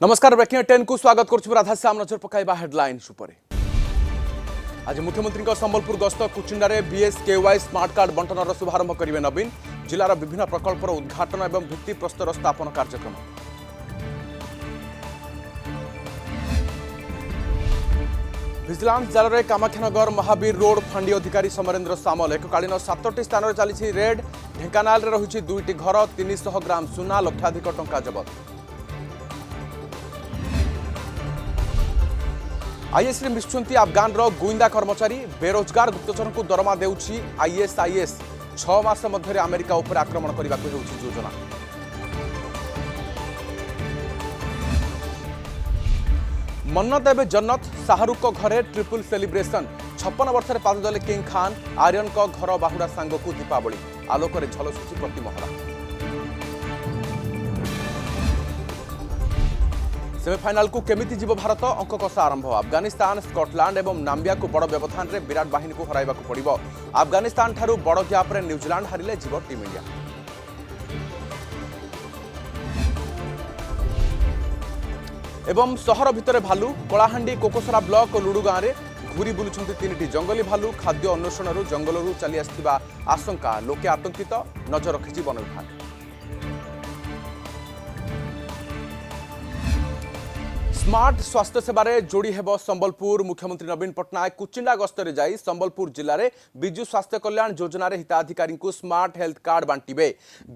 नमस्कार ब्रेकिंग 10 को स्वागत करुछु राधाश्याम नजर पकाइबा हेडलाइंस उपरे। आज मुख्यमंत्री संबलपुर गस्त कुचिंडारे बीएसकेवाई स्मार्ट कार्ड बंटनर शुभारंभ करेंगे नवीन जिलार विभिन्न प्रकल्पर उद्घाटन और भित्तिप्रस्तर स्थापन कार्यक्रम। विजिलेंस जाल में कामाख्यानगर महावीर रोड फांडी अधिकारी समरेन्द्र सामल एककालीन 7टी स्थान चली रेड ढेंकानाल में रही 2टी घर 300 ग्राम सुना लक्षाधिक टंका जबत। आईएएस रे मिशुंती अफगान गुइंदा कर्मचारी बेरोजगार गुप्तचर को दरमा देउछि आईएसआईएस 6 मास मध्य अमेरिका उपर आक्रमण करने को योजना। मन्नत एवं जन्नत शाहरुख घरे ट्रिपल सेलिब्रेशन 56 वर्ष पाद देले किंग खान आर्यन घर बाहुड़ा सांग को दीपावली आलोक झलसुची प्रति महला। सेमीफाइनाल को केमिति जीव भारत अंक कषा आरंभ अफगानिस्तान स्कटलैंड और नाम्बिया को बड़ व्यवधान में विराट बाहिनी को हराइबा पड़िबो। अफगानिस्तान ठारू बड़ ग्याप रे न्यूजीलैंड हारिले जीव टीम इंडिया। एवं सहर भितर भालू कलाहांडी कोकोसरा ब्लॉक लुडु गाँव में घूरी बुलुछंती 3टी जंगली भालू खाद्य अन्वेषण जंगलरू चली आसिथिबा आशंका लोके आतंकित नजर रखिछि वन विभाग। स्मार्ट स्वास्थ्य सेवारे जोड़ी हेब संबलपुर मुख्यमंत्री नवीन पट्टनायक कुचिंडा गस्तरे जाई संबलपुर जिले में विजु स्वास्थ्य कल्याण योजन हिताधिकारी को स्मार्ट हेल्थ कार्ड बांटिबे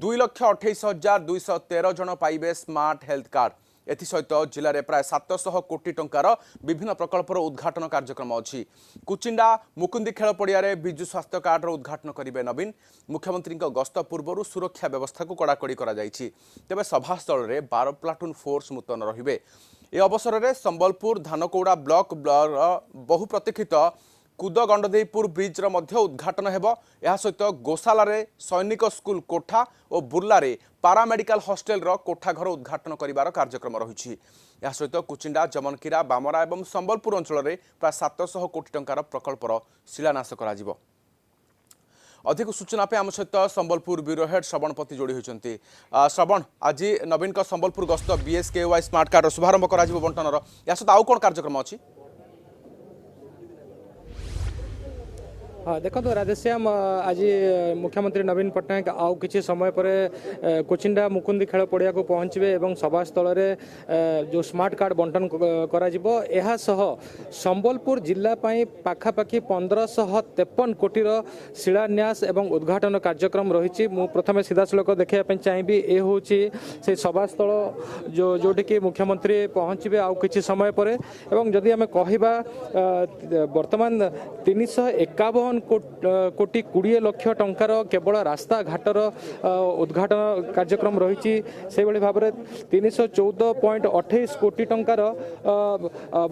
2,28,213 जन पाइबे स्मार्ट हेल्थ कार्ड। एसत जिले में प्राय 700 कोटी टंकार विभिन्न प्रकल्पर उद्घाटन कार्यक्रम अच्छी। कुचिंडा मुकुंदी खेल पड़िया विजु स्वास्थ्य कार्डर उद्घाटन करेंगे नवीन। मुख्यमंत्री गस्त पूर्व सुरक्षा व्यवस्था को कड़ाकड़ी तेज सभास्थल में 12 प्लाटून फोर्स मुतयन रहिबे। ए अवसर में संबलपुर धानकौड़ा ब्लॉक बहुप्रतीक्षित कुदगंडदेईपुर ब्रिज्र उद्घाटन हेब। यह सहित गोशाला सैनिक स्कूल कोठा और बुर्लारे पारामेडिकल हॉस्टेल कोठा घर उद्घाटन करिवार कार्यक्रम रही। यह सहित कुचिंडा जमनकीरा बामरा और संबलपुर अंचल में प्राय 700 कोटी टंकार प्रकल्पर शिलान्यास करा। अधिक सूचना पे आम सहित संबलपुर ब्यूरो हेड श्रवणपति जोड़ी होती। श्रवण, आज नवीन का संबलपुर गस्त बीएसकेवाई स्मार्ट कार्ड शुभारंभ कर बंटनर या सहित आउ कौन कार्यक्रम अच्छी? हाँ देखो राधेश्याम आज मुख्यमंत्री नवीन पट्टनायक आउ किसी समय पर कोचिंडा मुकुंदी खेल पड़िया को पहुँचे और सभास्थल में जो स्मार्ट कार्ड बंटन कर संबलपुर जिलापाई पाखापाखि 1553 कोटीर शिलान्यास एवं उद्घाटन कार्यक्रम रही। मु प्रथम सीधासलख देखा चाहिए ये हूँ से सभास्थल जोटि कि मुख्यमंत्री पहुँचे आउ किसी समय पर एवं जदि आम कहवा वर्तमान 351 कोटी 20 लाख टंकार केवल रास्ता घाटर उद्घाटन कार्यक्रम रही। से भाव में 314.28 कोटी टंकार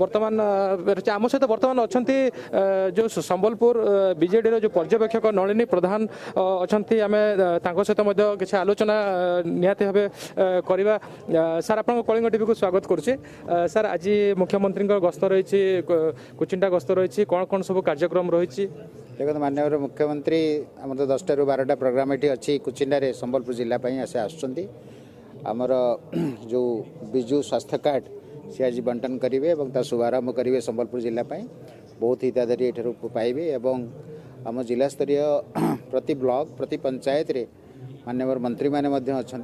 वर्तमान आम सहित वर्तमान अच्छा जो संबलपुर बीजेडी जो पर्यवेक्षक नलिनी प्रधान अच्छा आम सहित किसी आलोचना निहाती भाव करवा। सर आप कलिंग टीवी को स्वागत करुच्चे। सर आज मुख्यमंत्री गस्त रही कुचिंडा गस्त रही कौन कौन सब कार्यक्रम रही? देखो माननीय मुख्यमंत्री आम तो 10 ରୁ 12टा प्रोग्राम ये अच्छी कुचिंडा संबलपुर जिलापाई आसे आमर जो विजु स्वास्थ्य कार्ड सी आज बंटन करेंगे और शुभारंभ करेंगे संबलपुर जिलापाई बहुत हिताधारी ये पाइबे और आम जिला स्तरीय प्रति ब्लॉक प्रति पंचायत रे माननीय मंत्री मैंने अच्छा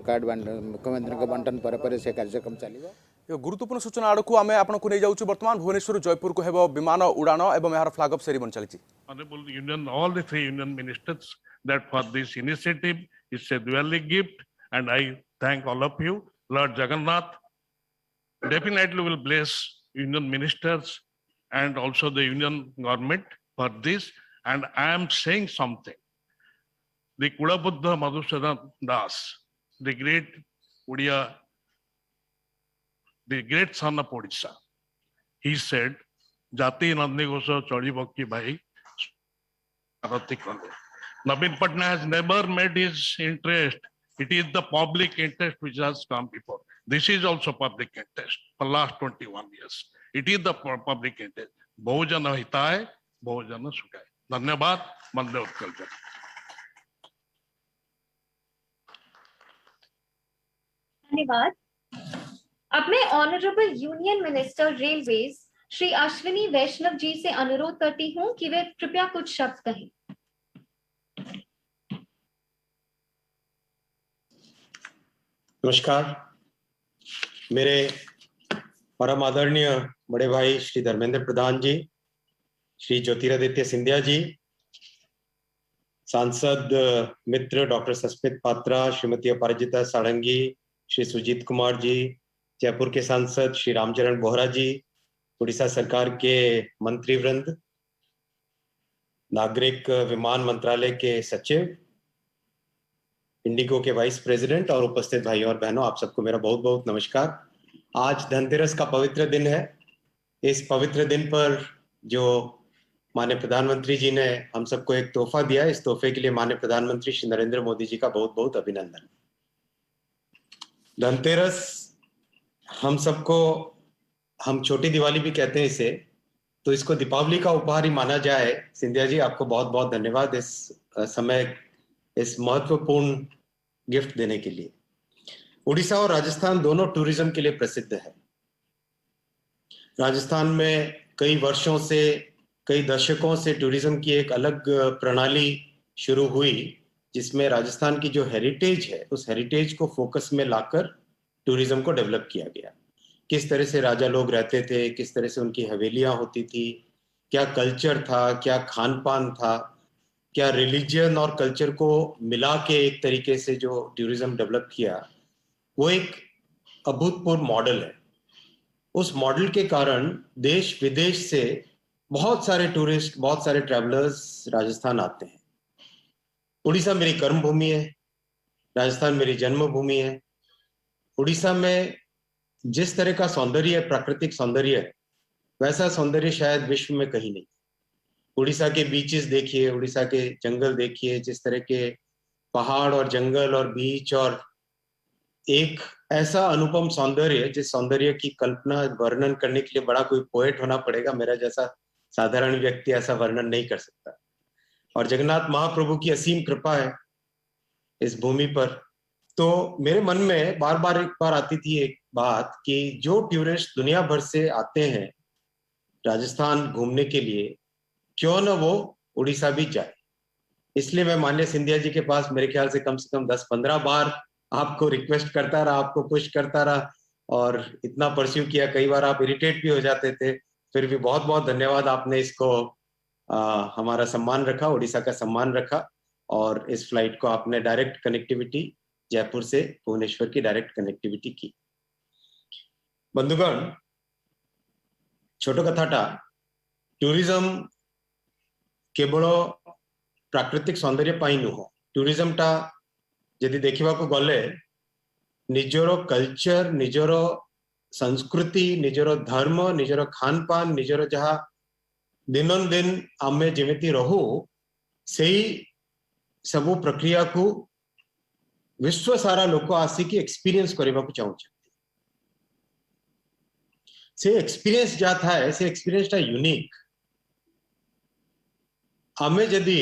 कार्ड मुख्यमंत्री बंटन पर से कार्यक्रम चलो। गुरुत्वपूर्ण सूचना आड़ को आम आपको नहीं जाऊँ। बर्तमान भुवनेश्वर जयपुर को हेब विमान उड़ान और यार फ्लैग ऑफ सेरेमनी चली। Honorable Union, all the 3 Union ministers that for this initiative is a duly gift, and I thank all of you. Lord Jagannath definitely will bless Union ministers and also the Union government for this. And I am saying something. The Kudabuddha Madhusudan Das, the great Udiya, the great son of Odisha, he said, Jati Nandni Gosha Chodi Bhakti Bhai. Naveen Patnaik has never made his interest. It is the public interest which has come before. This is also public interest for last 21 years. It is the public interest. Bahujana Hitaya, Bahujana Sukhaya. धन्यवाद। वंदे उत्कल जन। धन्यवाद। अब मैं honourable union minister railways Shri Ashwini Vaishnaw ji से अनुरोध करती हूँ कि वे कृपया कुछ शब्द कहें। नमस्कार। मेरे परम आदरणीय बड़े भाई श्री धर्मेंद्र प्रधान जी, श्री ज्योतिरादित्य सिंधिया जी, सांसद मित्र डॉक्टर सस्मित पात्रा, श्रीमती अपराजिता सारंगी, श्री सुजीत कुमार जी, जयपुर के सांसद श्री रामचरण बोहरा जी, उड़ीसा सरकार के मंत्रीवृंद, नागरिक विमान मंत्रालय के सचिव, इंडिगो के वाइस प्रेसिडेंट और उपस्थित भाइयों और बहनों, आप सबको मेरा बहुत बहुत नमस्कार। आज धनतेरस का पवित्र दिन है। इस पवित्र दिन पर जो माननीय प्रधानमंत्री जी ने हम सबको एक तोहफा दिया, इस तोहफे के लिए माननीय प्रधानमंत्री श्री नरेंद्र मोदी जी का बहुत बहुत अभिनंदन। धनतेरस हम सबको, हम छोटी दिवाली भी कहते हैं इसे, तो इसको दीपावली का उपहार ही माना जाए। सिंधिया जी, आपको बहुत बहुत धन्यवाद इस समय इस महत्वपूर्ण गिफ्ट देने के लिए। उड़ीसा और राजस्थान दोनों टूरिज्म के लिए प्रसिद्ध है। राजस्थान में कई वर्षों से, कई दशकों से टूरिज्म की एक अलग प्रणाली शुरू हुई, जिसमें राजस्थान की जो हेरिटेज है, उस हेरिटेज को फोकस में लाकर टूरिज्म को डेवलप किया गया। किस तरह से राजा लोग रहते थे, किस तरह से उनकी हवेलियां होती थी, क्या कल्चर था, क्या खान पान था, क्या रिलीजन और कल्चर को मिला के एक तरीके से जो टूरिज्म डेवलप किया, वो एक अभूतपूर्व मॉडल है। उस मॉडल के कारण देश विदेश से बहुत सारे टूरिस्ट, बहुत सारे ट्रैवलर्स राजस्थान आते हैं। उड़ीसा मेरी कर्म भूमि है, राजस्थान मेरी जन्मभूमि है। उड़ीसा में जिस तरह का सौंदर्य, प्राकृतिक सौंदर्य है, वैसा सौंदर्य शायद विश्व में कहीं नहीं। उड़ीसा के बीचेस देखिए, उड़ीसा के जंगल देखिए, जिस तरह के पहाड़ और जंगल और बीच, और एक ऐसा अनुपम सौंदर्य, जिस सौंदर्य की कल्पना, वर्णन करने के लिए बड़ा कोई पोएट होना पड़ेगा। मेरा जैसा साधारण व्यक्ति ऐसा वर्णन नहीं कर सकता। और जगन्नाथ महाप्रभु की असीम कृपा है इस भूमि पर। तो मेरे मन में बार बार एक बार आती थी एक बात कि जो टूरिस्ट दुनिया भर से आते हैं राजस्थान घूमने के लिए, क्यों न वो उड़ीसा भी जाए। इसलिए मैं माननीय सिंधिया जी के पास मेरे ख्याल से कम 10-15 बार आपको रिक्वेस्ट करता रहा, आपको पुश करता रहा, और इतना परस्यू किया। कई बार आप इरिटेट भी हो जाते थे, फिर भी बहुत बहुत धन्यवाद, आपने इसको हमारा सम्मान रखा, उड़ीसा का सम्मान रखा, और इस फ्लाइट को आपने डायरेक्ट कनेक्टिविटी, जयपुर से भुवनेश्वर की डायरेक्ट कनेक्टिविटी की। बंधुगण, छोट कथाटा, टूरिज्म केवल प्राकृतिक सौंदर्य पाई नुह। टूरिज्म टा यदि देखा गले निजर कल्चर, निजर संस्कृति, निजर धर्म, निजर खान पान, निजर जहा दिन दिन आमे जेमिति रहू, से सबू प्रक्रिया को विश्व सारा लोक आसिक एक्सपीरियंस करने को चाहते। से एक्सपीरियंस जा थाए, से एक्सपीरियंस टा यूनिक। आमे जदि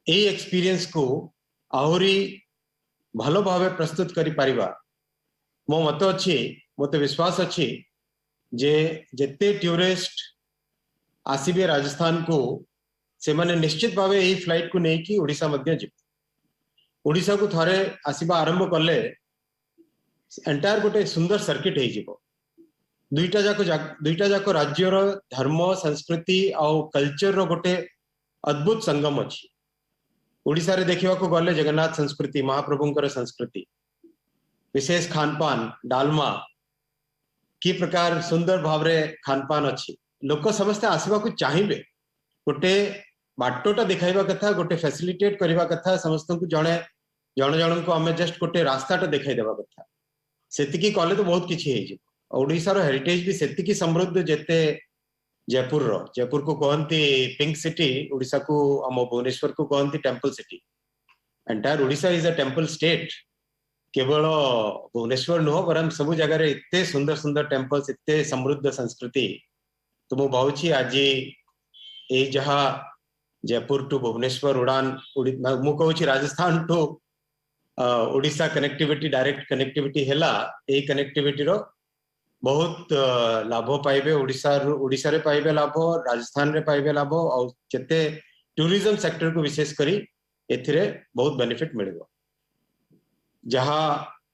ए एक्सपीरियंस को आहरी भलो भावे प्रस्तुत करि पारिबा, मो मत अच्छी, मते विश्वास अच्छी जे जेते टूरिस्ट आसीबे राजस्थान को, से माने निश्चित भावे ए फ्लाइट को नहीं कि उड़ीसा मध्य जी। उड़ीसा को थारे आसीबा आरंभ कले एंटायर गोटे सुंदर सर्किट है जीवो। दुईटा जाको राज्यर धर्म, संस्कृति और कल्चर रो गोटे अद्भुत संगम अच्छी। उड़ीसा रे देखिबा को गले जगन्नाथ संस्कृति, महाप्रभुंकर संस्कृति, विशेष खानपान, डालमा की प्रकार सुंदर भावरे खानपान अच्छी। लोक समस्ते आसवा को चाहिए, गोटे बाटोटा दिखाइबा कथा, गोटे फैसिलिटेट करबा कथा, समस्त को जणे जण को आमे जस्ट गोटे रास्ताटा दिखाई देबा कथा। सेतिकी कले तो बहुत किछि हे जे। ओडिसा रो हेरिटेज भी सेतिकी समृद्ध जेते जयपुर को कहती पिंक सिटी, उड़ीसा को आम भुवनेश्वर को कहती temple city. Entire Orissa is a temple state. केवल भुवनेश्वर नुह बरम सब जगह इतने सुंदर सुंदर टेम्पल्स, इतने समृद्ध संस्कृति। तो मु भावुची आज ये जहाँ जयपुर टू भुवनेश्वर उड़ान, मु कहूँ Rajasthan to Odisha connectivity direct connectivity हैला ए कनेक्टिविटी रो बहुत लाभ पाइबे ओडिशा रे पाइबे लाभ राजस्थान रे पाइबे लाभ और जते टूरिज्म सेक्टर को विशेष करी एथिरे बहुत बेनिफिट मिलेगा जहां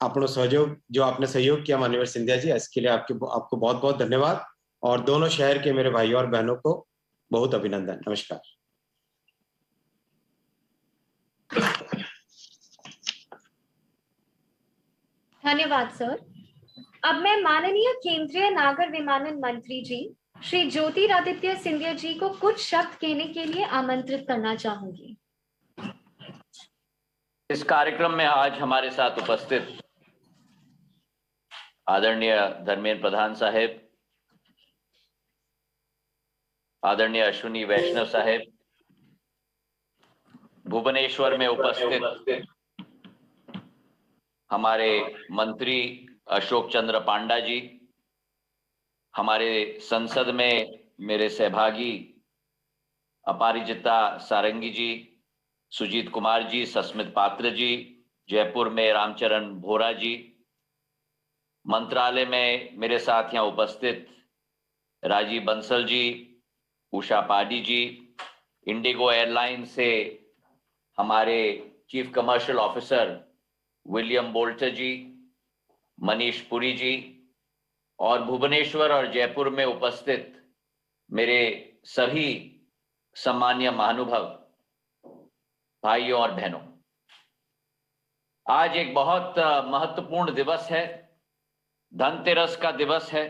आपनो सहयोग जो आपने सहयोग किया माननीय सिंधिया जी इसके लिए आपको बहुत बहुत धन्यवाद और दोनों शहर के मेरे भाइयों और बहनों को बहुत अभिनंदन। नमस्कार। धन्यवाद सर। अब मैं माननीय केंद्रीय नागर विमानन मंत्री जी श्री ज्योतिरादित्य सिंधिया जी को कुछ शब्द कहने के लिए आमंत्रित करना चाहूंगी। इस कार्यक्रम में आज हमारे साथ उपस्थित आदरणीय धर्मेंद्र प्रधान साहेब, आदरणीय अश्विनी वैष्णव साहेब, भुवनेश्वर में उपस्थित हमारे मंत्री अशोक चंद्र पांडा जी, हमारे संसद में मेरे सहभागी अपराजिता सारंगी जी, सुजीत कुमार जी, सस्मित पात्र जी, जयपुर में रामचरण भोरा जी, मंत्रालय में मेरे साथ यहाँ उपस्थित राजीव बंसल जी, उषा पाडी जी, इंडिगो एयरलाइन से हमारे चीफ कमर्शियल ऑफिसर विलियम बोल्टर जी, मनीष पुरी जी और भुवनेश्वर और जयपुर में उपस्थित मेरे सभी सम्मानीय महानुभाव भाइयों और बहनों, आज एक बहुत महत्वपूर्ण दिवस है, धनतेरस का दिवस है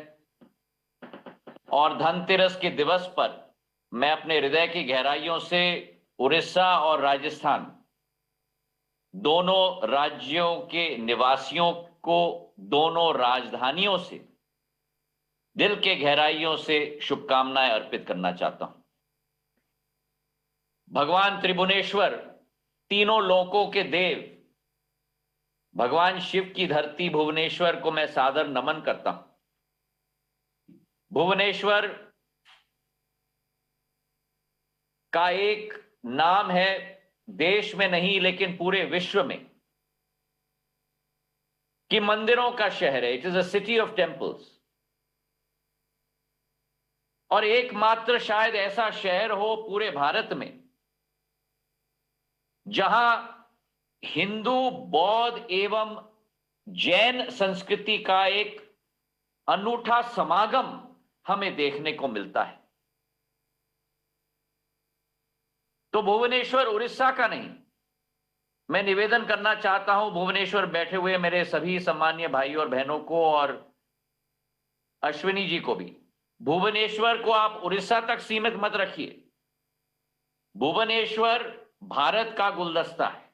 और धनतेरस के दिवस पर मैं अपने हृदय की गहराइयों से उड़ीसा और राजस्थान दोनों राज्यों के निवासियों को दोनों राजधानियों से दिल के गहराइयों से शुभकामनाएं अर्पित करना चाहता हूं। भगवान त्रिभुवनेश्वर, तीनों लोकों के देव, भगवान शिव की धरती भुवनेश्वर को मैं सादर नमन करता हूं। भुवनेश्वर का एक नाम है देश में नहीं लेकिन पूरे विश्व में कि मंदिरों का शहर है। It is a city of temples और एकमात्र शायद ऐसा शहर हो पूरे भारत में जहां हिंदू, बौद्ध एवं जैन संस्कृति का एक अनूठा समागम हमें देखने को मिलता है। तो भुवनेश्वर उड़ीसा का नहीं, मैं निवेदन करना चाहता हूं भुवनेश्वर बैठे हुए मेरे सभी सम्मानीय भाइयों और बहनों को और अश्विनी जी को भी, भुवनेश्वर को आप उड़ीसा तक सीमित मत रखिए। भुवनेश्वर भारत का गुलदस्ता है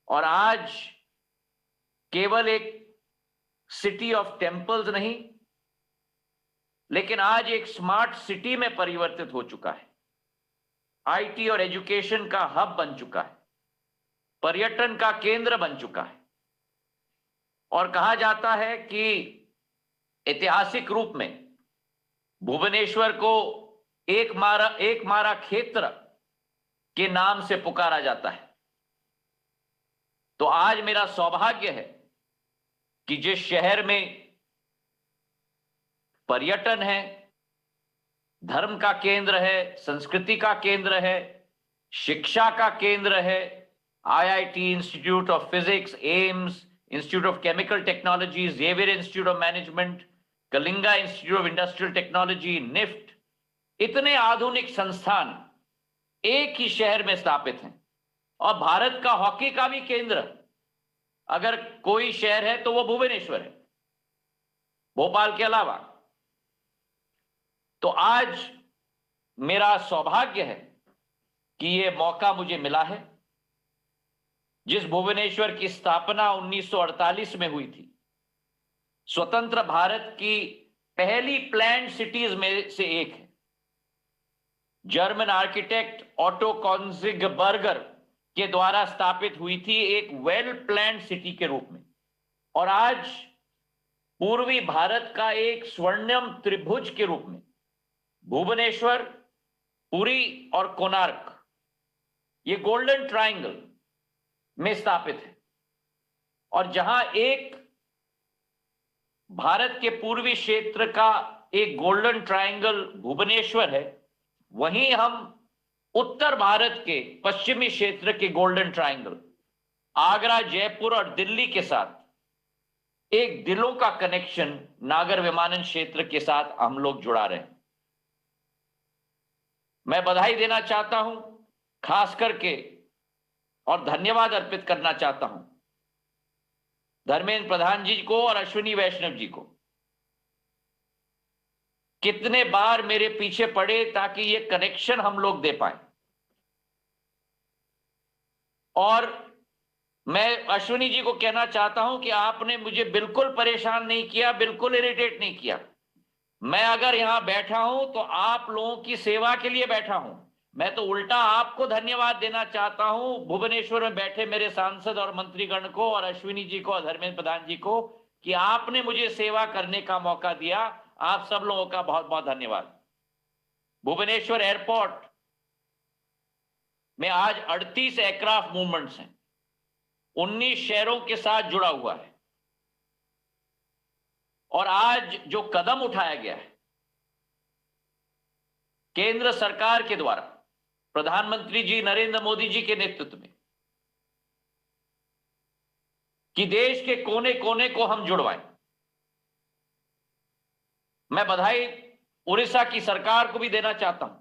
और आज केवल एक सिटी ऑफ टेम्पल्स नहीं लेकिन आज एक स्मार्ट सिटी में परिवर्तित हो चुका है। आईटी और एजुकेशन का हब बन चुका है, पर्यटन का केंद्र बन चुका है और कहा जाता है कि ऐतिहासिक रूप में भुवनेश्वर को एक मारा क्षेत्र के नाम से पुकारा जाता है। तो आज मेरा सौभाग्य है कि जिस शहर में पर्यटन है, धर्म का केंद्र है, संस्कृति का केंद्र है, शिक्षा का केंद्र है, IIT, institute of physics, AIIMS, institute of chemical technology, Xavier institute of management, Kalinga institute of industrial technology, NIFT, इतने आधुनिक संस्थान एक ही शहर में स्थापित हैं और भारत का हॉकी का भी केंद्र अगर कोई शहर है तो वो भुवनेश्वर है, भोपाल के अलावा। तो आज मेरा सौभाग्य है कि ये मौका मुझे मिला है। जिस भुवनेश्वर की स्थापना 1948 में हुई थी, स्वतंत्र भारत की पहली प्लान्ड सिटीज में से एक है। जर्मन आर्किटेक्ट ऑटो कॉन्जिगबर्गर के द्वारा स्थापित हुई थी एक वेल प्लान्ड सिटी के रूप में और आज पूर्वी भारत का एक स्वर्णिम त्रिभुज के रूप में भुवनेश्वर, पुरी और कोणार्क, ये गोल्डन ट्रायंगल में स्थापित है और जहां एक भारत के पूर्वी क्षेत्र का एक गोल्डन ट्रायंगल भुवनेश्वर है, वहीं हम उत्तर भारत के पश्चिमी क्षेत्र के गोल्डन ट्रायंगल आगरा, जयपुर और दिल्ली के साथ एक दिलों का कनेक्शन नागर विमानन क्षेत्र के साथ हम लोग जुड़ा रहे हैं। मैं बधाई देना चाहता हूं खास करके और धन्यवाद अर्पित करना चाहता हूं धर्मेंद्र प्रधान जी को और अश्विनी वैष्णव जी को। कितने बार मेरे पीछे पड़े ताकि ये कनेक्शन हम लोग दे पाए, और मैं अश्विनी जी को कहना चाहता हूं कि आपने मुझे बिल्कुल परेशान नहीं किया, बिल्कुल इरिटेट नहीं किया। मैं अगर यहां बैठा हूं तो आप लोगों की सेवा के लिए बैठा हूं। मैं तो उल्टा आपको धन्यवाद देना चाहता हूं, भुवनेश्वर में बैठे मेरे सांसद और मंत्रीगण को और अश्विनी जी को और धर्मेंद्र प्रधान जी को, कि आपने मुझे सेवा करने का मौका दिया। आप सब लोगों का बहुत बहुत धन्यवाद। भुवनेश्वर एयरपोर्ट में आज 38 एयरक्राफ्ट मूवमेंट्स हैं, 19 शहरों के साथ जुड़ा हुआ है, और आज जो कदम उठाया गया है केंद्र सरकार के द्वारा, प्रधानमंत्री जी नरेंद्र मोदी जी के नेतृत्व में, कि देश के कोने कोने को हम जुड़वाएं। मैं बधाई उड़ीसा की सरकार को भी देना चाहता हूं,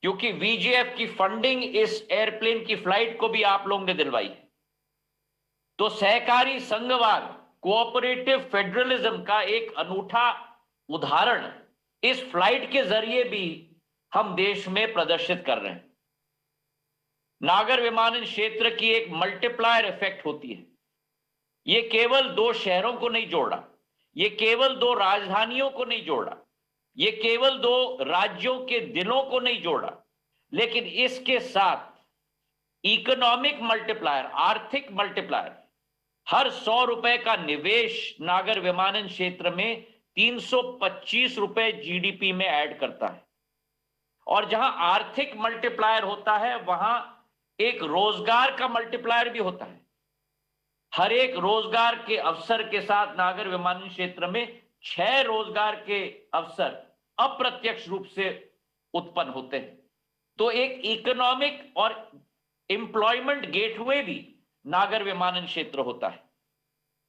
क्योंकि वीजीएफ की फंडिंग इस एयरप्लेन की फ्लाइट को भी आप लोगों ने दिलवाई है। तो सहकारी संघवाद, कोऑपरेटिव फेडरलिज्म का एक अनूठा उदाहरण इस फ्लाइट के जरिए भी हम देश में प्रदर्शित कर रहे हैं। नागर विमानन क्षेत्र की एक मल्टीप्लायर इफेक्ट होती है। ये केवल 2 शहरों को नहीं जोड़ रहा, ये केवल 2 राजधानियों को नहीं जोड़ रहा, ये केवल 2 राज्यों के दिलों को नहीं जोड़ रहा, लेकिन इसके साथ इकोनॉमिक मल्टीप्लायर, आर्थिक मल्टीप्लायर, हर 100 रुपए का निवेश नागर विमानन क्षेत्र में 325 रुपए जीडीपी में ऐड करता है। और जहां आर्थिक मल्टीप्लायर होता है वहां एक रोजगार का मल्टीप्लायर भी होता है। हर एक रोजगार के अवसर के साथ नागर विमानन क्षेत्र में 6 रोजगार के अवसर अप्रत्यक्ष रूप से उत्पन्न होते हैं। तो एक इकोनॉमिक और एम्प्लॉयमेंट गेटवे भी नागर विमानन क्षेत्र होता है।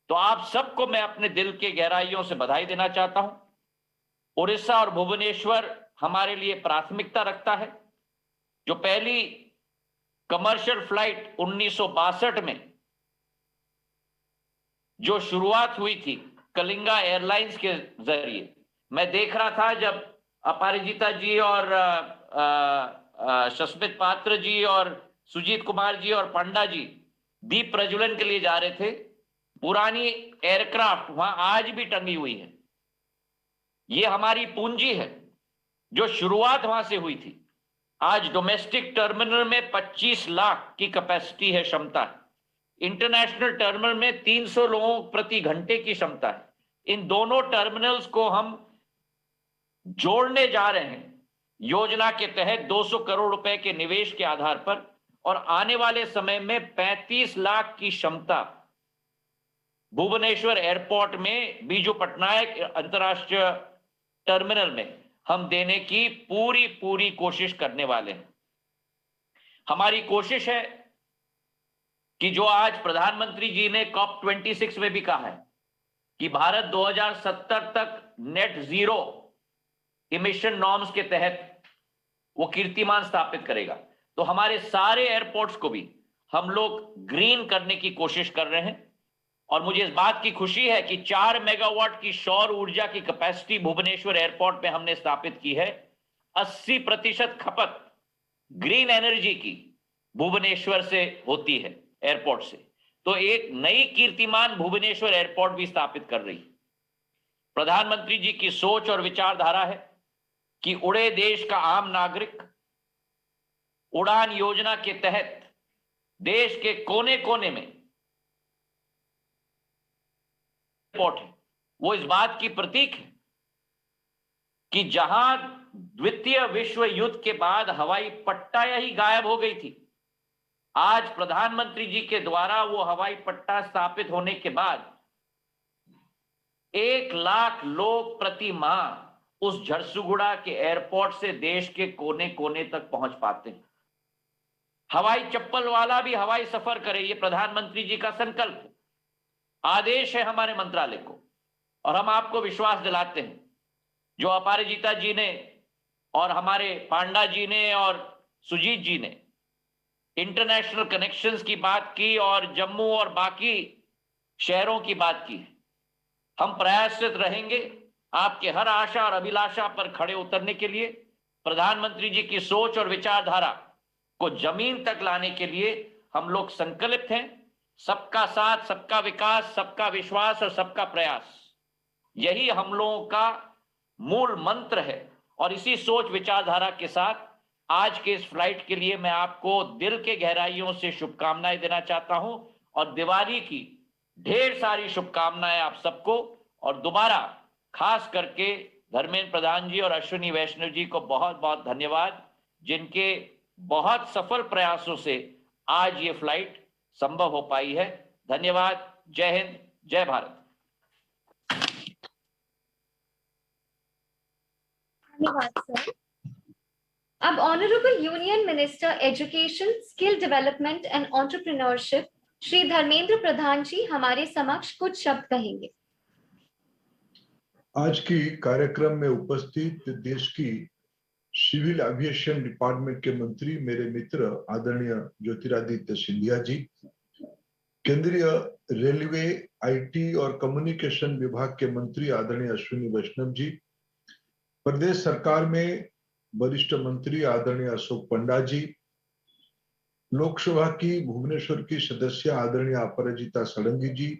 तो आप सबको मैं अपने दिल के गहराइयों से बधाई देना चाहता हूं। उड़ीसा और भुवनेश्वर हमारे लिए प्राथमिकता रखता है। जो पहली कमर्शियल फ्लाइट 1962 में जो शुरुआत हुई थी कलिंगा एयरलाइंस के जरिए, मैं देख रहा था जब अपराजिता जी और शस्मित पात्र जी और सुजीत कुमार जी और पंडा जी दीप प्रज्वलन के लिए जा रहे थे। पुरानी एयरक्राफ्ट वहां आज भी टंगी हुई है। ये हमारी पूंजी है जो शुरुआत वहां से हुई थी। आज डोमेस्टिक टर्मिनल में 25 लाख की कैपेसिटी है, क्षमता है। इंटरनेशनल टर्मिनल में 300 लोगों प्रति घंटे की क्षमता है। इन दोनों टर्मिनल्स को हम जोड़ने जा रहे हैं योजना के तहत 200 करोड़ रुपए के निवेश के आधार पर, और आने वाले समय में 35 लाख की क्षमता भुवनेश्वर एयरपोर्ट में बीजू पटनायक अंतर्राष्ट्रीय टर्मिनल में हम देने की पूरी कोशिश करने वाले हैं। हमारी कोशिश है कि जो आज प्रधानमंत्री जी ने COP26 में भी कहा है कि भारत 2070 तक नेट जीरो इमिशन नॉर्म्स के तहत वो कीर्तिमान स्थापित करेगा। तो हमारे सारे एयरपोर्ट्स को भी हम लोग ग्रीन करने की कोशिश कर रहे हैं। और मुझे इस बात की खुशी है कि 4 मेगावाट की सौर ऊर्जा की कैपेसिटी भुवनेश्वर एयरपोर्ट में हमने स्थापित की है। 80% खपत ग्रीन एनर्जी की भुवनेश्वर से होती है, एयरपोर्ट से। तो एक नई कीर्तिमान भुवनेश्वर एयरपोर्ट भी स्थापित कर रही है। प्रधानमंत्री जी की सोच और विचारधारा है कि उड़े देश का आम नागरिक उड़ान योजना के तहत देश के कोने कोने में एयरपोर्ट है। वो इस बात की प्रतीक है कि जहां द्वितीय विश्व युद्ध के बाद हवाई पट्टा ही गायब हो गई थी, आज प्रधानमंत्री जी के द्वारा वो हवाई पट्टा स्थापित होने के बाद 1 लाख लोग प्रति माह उस झरसुगुड़ा के एयरपोर्ट से देश के कोने कोने तक पहुंच पाते हैं। हवाई चप्पल वाला भी हवाई सफर करे, ये प्रधानमंत्री जी का संकल्प है, आदेश है हमारे मंत्रालय को। और हम आपको विश्वास दिलाते हैं, जो अपाराजिता जी ने और हमारे पांडा जी ने और सुजीत जी ने इंटरनेशनल कनेक्शंस की बात की और जम्मू और बाकी शहरों की बात की, हम प्रयासरत रहेंगे आपके हर आशा और अभिलाषा पर खड़े उतरने के लिए। प्रधानमंत्री जी की सोच और विचारधारा को जमीन तक लाने के लिए हम लोग संकल्पित हैं। सबका साथ, सबका विकास, सबका विश्वास और सबका प्रयास, यही हम लोगों का मूल मंत्र है। और इसी सोच विचारधारा के साथ आज के इस फ्लाइट के लिए मैं आपको दिल के गहराइयों से शुभकामनाएं देना चाहता हूं और दिवाली की ढेर सारी शुभकामनाएं आप सबको। और दोबारा खास करके धर्मेंद्र प्रधान जी और अश्विनी वैष्णव जी को बहुत बहुत धन्यवाद, जिनके बहुत सफल प्रयासों से आज ये फ्लाइट संभव हो पाई है। धन्यवाद। जय हिंद, जय भारत। धन्यवाद सर। अब honourable union minister education, skill development and entrepreneurship Shri Dharmendra Pradhan ji हमारे समक्ष कुछ शब्द कहेंगे। आज की कार्यक्रम में उपस्थित देश की सिविल एविएशन डिपार्टमेंट के मंत्री, मेरे मित्र आदरणीय ज्योतिरादित्य सिंधिया जी, केंद्रीय रेलवे, आईटी और कम्युनिकेशन विभाग के मंत्री आदरणीय अश्विनी वैष्णव जी, प्रदेश सरकार में वरिष्ठ मंत्री आदरणीय अशोक पंडा जी, लोकसभा की भुवनेश्वर की सदस्य आदरणीय अपराजिता षडंगी जी,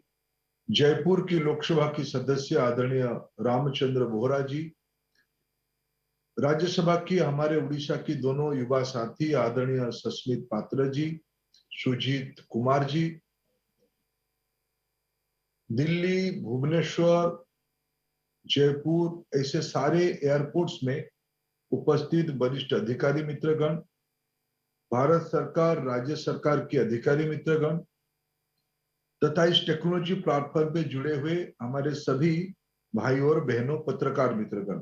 जयपुर की लोकसभा की सदस्य आदरणीय रामचंद्र बोहरा जी, राज्यसभा की हमारे उड़ीसा की दोनों युवा साथी आदरणीय सस्मित पात्र जी, सुजीत कुमार जी, दिल्ली, भुवनेश्वर, जयपुर ऐसे सारे एयरपोर्ट्स में उपस्थित वरिष्ठ अधिकारी मित्रगण, भारत सरकार, राज्य सरकार के अधिकारी मित्रगण तथा इस टेक्नोलॉजी प्लेटफॉर्म पे जुड़े हुए हमारे सभी भाई और बहनों, पत्रकार मित्रगण,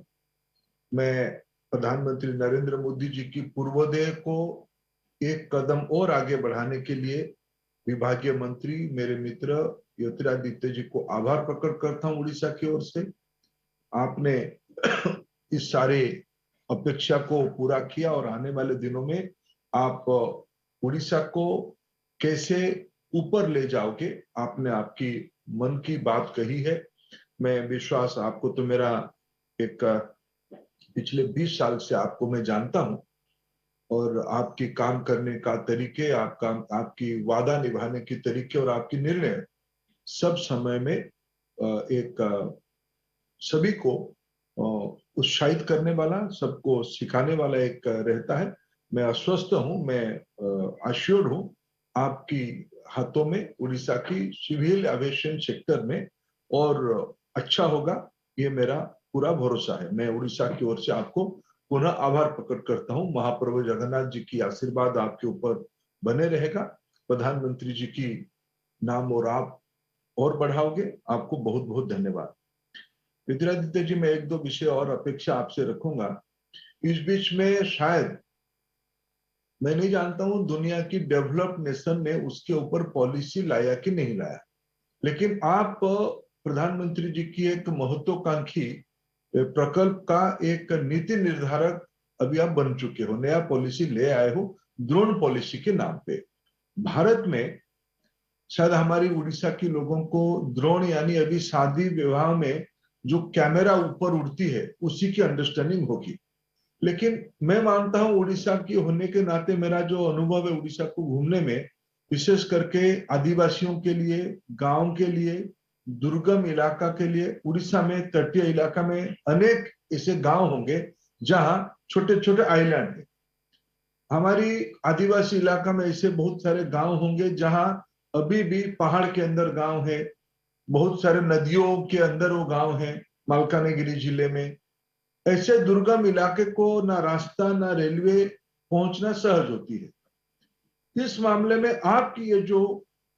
मैं प्रधानमंत्री नरेंद्र मोदी जी की पूर्वोदय को एक कदम और आगे बढ़ाने के लिए विभागीय मंत्री मेरे मित्र ज्योतिरादित्य जी को आभार प्रकट करता हूं उड़ीसा की ओर से। आपने इस सारे अपेक्षा को पूरा किया और आने वाले दिनों में आप उड़ीसा को कैसे ऊपर ले जाओगे, आपने आपकी मन की बात कही है। मैं विश्वास, आपको तो मेरा एक पिछले 20 साल से आपको मैं जानता हूं और आपकी काम करने का तरीके, आपकी वादा निभाने के तरीके और आपकी निर्णय सब समय में एक सभी को उत्साहित करने वाला, सबको सिखाने वाला एक रहता है। मैं आश्वस्त हूं, मैं आश्योर्ड हूं आपकी हाथों में उड़ीसा की सिविल एविएशन सेक्टर में और अच्छा होगा, ये मेरा पूरा भरोसा है। मैं उड़ीसा की ओर से आपको पुनः आभार प्रकट करता हूं। महाप्रभु जगन्नाथ जी की आशीर्वाद आपके ऊपर बने रहेगा, प्रधानमंत्री जी की नाम और आप और बढ़ाओगे। आपको बहुत बहुत धन्यवाद। ज्योतिरादित्य जी, मैं एक दो विषय और अपेक्षा आपसे रखूंगा। इस बीच में शायद मैं नहीं जानता हूं दुनिया की डेवलप्ड नेशन ने उसके ऊपर पॉलिसी लाया कि नहीं लाया, लेकिन आप प्रधानमंत्री जी की एक महत्वाकांक्षी प्रकल्प का एक नीति निर्धारक अभी आप बन चुके हो, नया पॉलिसी ले आए हो ड्रोन पॉलिसी के नाम पे। भारत में शायद हमारी उड़ीसा के लोगों को ड्रोन यानी अभी शादी विवाह में जो कैमरा ऊपर उड़ती है उसी की अंडरस्टैंडिंग होगी, लेकिन मैं मानता हूं उड़ीसा की होने के नाते मेरा जो अनुभव है उड़ीसा को घूमने में, विशेष करके आदिवासियों के लिए, गांव के लिए, दुर्गम इलाका के लिए, उड़ीसा में तटीय इलाका में अनेक ऐसे गांव होंगे जहां छोटे छोटे आइलैंड है। हमारी आदिवासी इलाका में ऐसे बहुत सारे गांव होंगे जहां अभी भी पहाड़ के अंदर गांव है, बहुत सारे नदियों के अंदर वो गांव है मालकानगिरी जिले में। ऐसे दुर्गम इलाके को ना रास्ता ना रेलवे पहुंचना सहज होती है। इस मामले में आपकी ये जो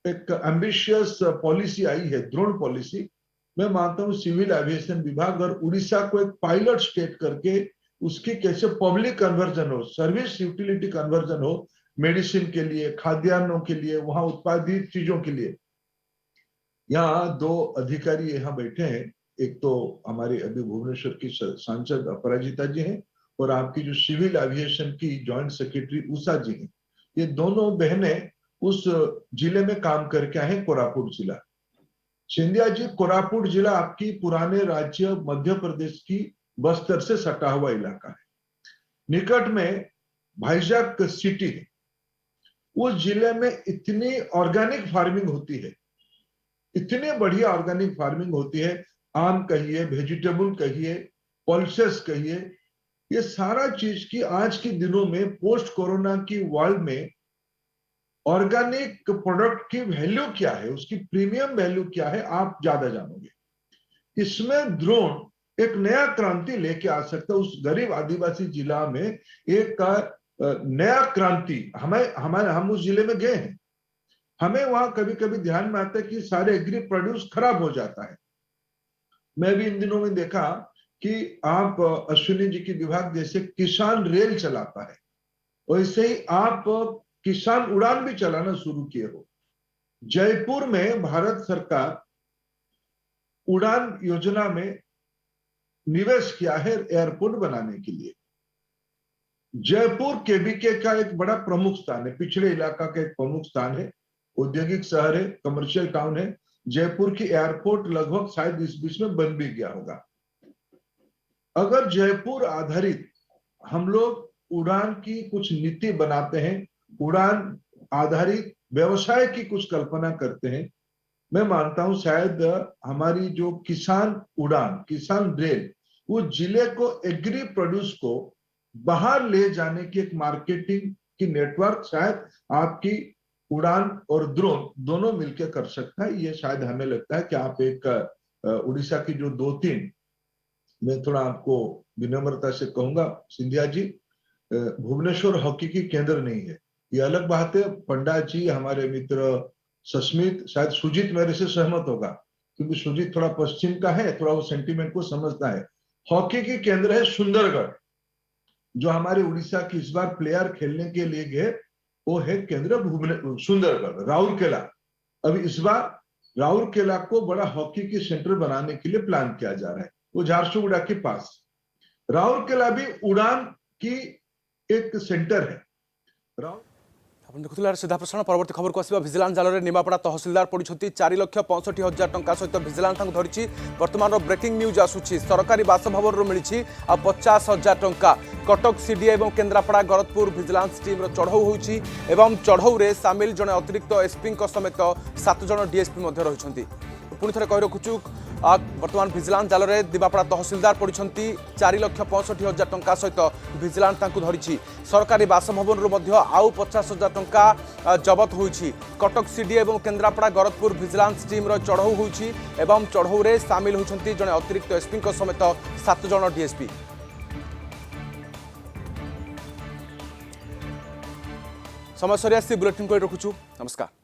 एक एम्बिशियस पॉलिसी आई है, ड्रोन पॉलिसी, मैं मानता हूं सिविल एविएशन विभाग और उड़ीसा को एक पायलट स्टेट करके उसकी कैसे पब्लिक कन्वर्जन हो, सर्विस यूटिलिटी कन्वर्जन हो, मेडिसिन के लिए, खाद्यान्नों के लिए, वहां उत्पादित चीजों के लिए। यहाँ 2 अधिकारी यहाँ बैठे हैं, एक तो हमारे अभी भुवनेश्वर की सांसद अपराजिता जी हैं और आपकी जो सिविल एविएशन की जॉइंट सेक्रेटरी उषा जी हैं। ये दोनों बहनें उस जिले में काम करके आए, कोरापुट जिला। सिंधिया जी, कोरापुट जिला आपकी पुराने राज्य मध्य प्रदेश की बस्तर से सटा हुआ इलाका है। निकट में भाईजाग सिटी है। उस जिले में इतनी ऑर्गेनिक फार्मिंग होती है, इतनी बढ़िया ऑर्गेनिक फार्मिंग होती है, आम कहिए, वेजिटेबल कहिए, पल्सेस कहिए, ये सारा चीज की आज के दिनों में पोस्ट कोरोना की वर्ल्ड में ऑर्गेनिक प्रोडक्ट की वैल्यू क्या है, उसकी प्रीमियम वैल्यू क्या है, आप ज्यादा जानोगे। इसमें ड्रोन एक नया क्रांति लेके आ सकता है। उस गरीब आदिवासी जिला में एक नया क्रांति, हम उस जिले में गए हैं, हमें वहां कभी कभी ध्यान में आता है कि सारे एग्री प्रोड्यूस खराब हो जाता है। मैं भी इन दिनों में देखा कि आप अश्विनी जी की विभाग जैसे किसान रेल चलाता है, वैसे ही आप किसान उड़ान भी चलाना शुरू किए हो। जयपुर में भारत सरकार उड़ान योजना में निवेश किया है एयरपोर्ट बनाने के लिए। जयपुर केबीके का एक बड़ा प्रमुख स्थान है, पिछड़े इलाका का एक प्रमुख स्थान है, औद्योगिक शहर है, कमर्शियल टाउन है। जयपुर की एयरपोर्ट लगभग शायद इस बीच में बन भी गया होगा। अगर जयपुर आधारित हम लोग उड़ान की कुछ नीति बनाते हैं, उड़ान आधारित व्यवसाय की कुछ कल्पना करते हैं, मैं मानता हूं शायद हमारी जो किसान उड़ान, किसान रेल, वो जिले को एग्री प्रोड्यूस को बाहर ले जाने की एक मार्केटिंग की नेटवर्क शायद आपकी उड़ान और ड्रोन दोनों मिलकर कर सकता है। ये शायद हमें लगता है कि आप एक उड़ीसा की जो 2-3, मैं थोड़ा आपको विनम्रता से कहूंगा सिंधिया जी, भुवनेश्वर हॉकी की केंद्र नहीं है, ये अलग बात है। पंडा जी, हमारे मित्र सस्मित, शायद सुजीत मेरे से सहमत होगा, क्योंकि सुजीत थोड़ा पश्चिम का है, थोड़ा वो सेंटीमेंट को समझता है। हॉकी की केंद्र है सुंदरगढ़, जो हमारे उड़ीसा की इस बार प्लेयर खेलने के लिए गए, वो है केंद्र सुंदरगढ़, राउरकेला। अभी इस बार राउरकेला को बड़ा हॉकी की सेंटर बनाने के लिए प्लान किया जा रहा है, वो झारसुगुड़ा के पास। राउरकेला भी उड़ान की एक सेंटर है। देखुला सीधा प्रसारण परवर्ती खबर को आसवा। भिजिलांस जाल में निमापड़ा तहसिलदार पड़ी 4,65,000 टंका सहित भिजिलांस धरी। वर्तमान ब्रेकिंग न्यूज आसूची, सरकारी बासभवन मिली 50,000 टंका। कटक सीडीए और केन्द्रापड़ा गरजपुर भिजिलांस टीम चढ़ऊ होती, चढ़ऊ में सामिल जड़े अतिरिक्त एसपी समेत 7 जन डीएसपी रही। पुणी थे कही रखुचु, वर्तमान भिजिलांस जाल में दिमापड़ा तहसिलदार पड़ी 4,65,000 टंका सहित भिजिलांस धरी। सरकारी बासभवन आउ 50,000 टंका जबत होती। कटक सीडीए और केन्द्रापड़ा गरजपुर भिजिलांस टीम चढ़ऊ होती, चढ़ऊ में सामिल होती जड़े अतिरिक्त एसपी समेत 7 जन डीएसपी। समय सरी बुलेटिन को रखुचु। नमस्कार।